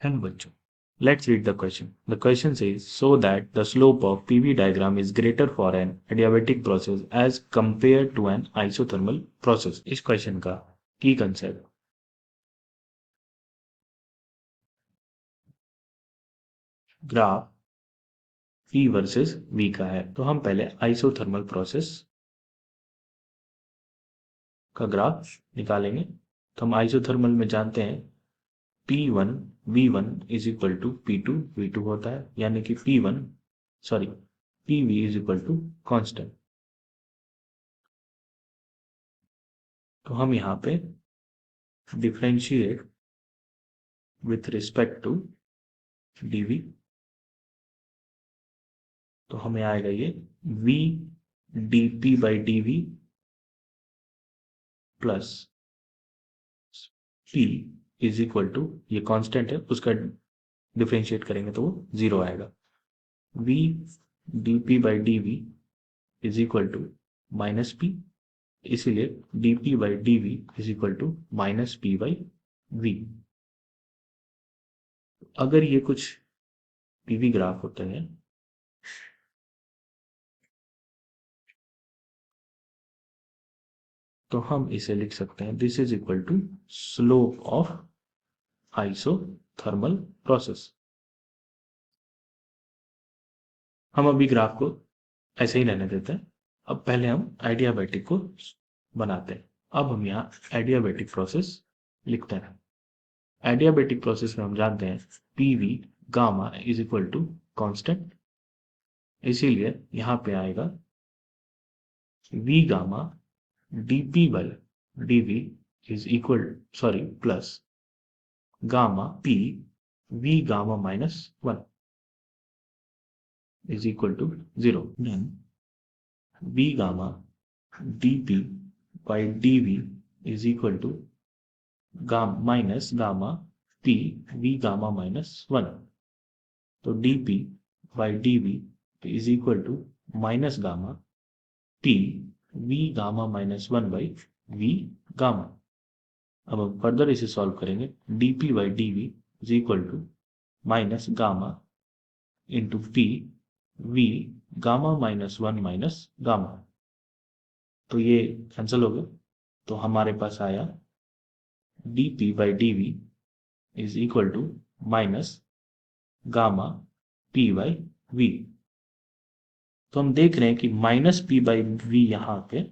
Hello बच्चों, let's read the question. The question says, so that the slope of PV diagram is greater for an adiabatic process as compared to an isothermal process. इस question का की concept graph P versus V का है। तो हम पहले isothermal process का graph निकालेंगे। तो हम आइसोथर्मल में जानते हैं P1 V1 is equal to P2 V2 होता है, यानी कि PV is equal to constant. तो हम यहाँ पे differentiate with respect to dV, तो हमें आएगा ये v dp by dv plus p is equal to, ये कांस्टेंट है, उसका डिफरेंशिएट करेंगे तो वो 0 आएगा। v dp by dv is equal to minus p, इसीलिए dp by dv is equal to minus p by v। अगर ये कुछ pv ग्राफ होते हैं तो हम इसे लिख सकते हैं, this is equal to slope of isothermal process. हम अभी ग्राफ को ऐसे ही रहने देते हैं। अब पहले हम एडियाबैटिक को बनाते हैं। अब हम यहाँ एडियाबैटिक प्रोसेस लिखते हैं। एडियाबैटिक प्रोसेस में हम जानते हैं PV gamma is equal to constant, इसीलिए यहाँ पे आएगा V gamma dp by dv is equal plus gamma P V gamma minus 1 is equal to 0. Then v gamma dp by dv is equal to gamma minus gamma p v gamma minus 1. तो dp by dv is equal to minus gamma p v gamma minus 1 by v gamma। अब हम further इसे solve करेंगे। dp by dv is equal to minus gamma into P v gamma minus 1 minus gamma, तो ये cancel हो गया। तो हमारे पास आया dp by dv is equal to minus gamma p by v। तो हम देख रहे हैं कि माइनस p बाई v यहाँ पे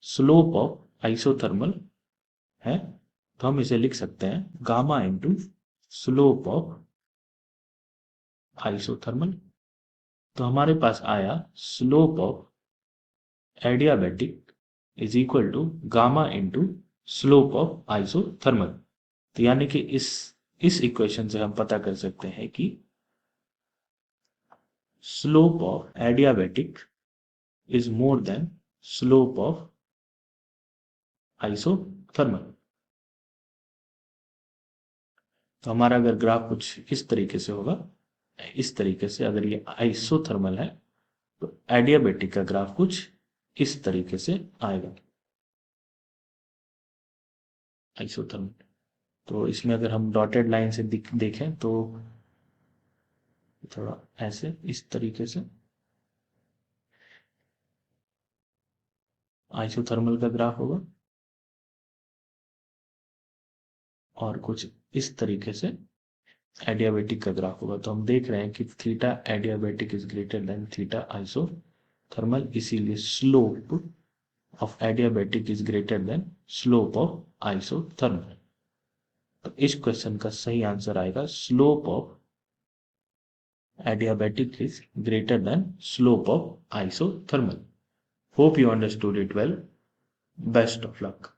स्लोप ऑफ आइसोथर्मल है, तो हम इसे लिख सकते हैं gamma into slope of isothermal. तो हमारे पास आया slope of adiabatic is equal to gamma into slope of isothermal. तो यानी कि इस इक्वेशन से हम पता कर सकते हैं कि slope of adiabatic is more than slope of isothermal. तो हमारा अगर ग्राफ कुछ इस तरीके से होगा, इस तरीके से, अगर ये आइसोथर्मल है तो एडियाबैटिक का ग्राफ कुछ इस तरीके से आएगा आइसोथर्मल। तो इसमें अगर हम डॉटेड लाइन से देखें तो थोड़ा ऐसे इस तरीके से आइसोथर्मल का ग्राफ होगा और कुछ इस तरीके से एडियाबैटिक का ग्राफ होगा। तो हम देख रहे हैं कि theta adiabatic is greater than theta isothermal, इसीलिए slope of adiabatic is greater than slope of isothermal. तो इस क्वेश्चन का सही आंसर आएगा slope of adiabatic is greater than slope of isothermal. Hope you understood it well. Best of luck.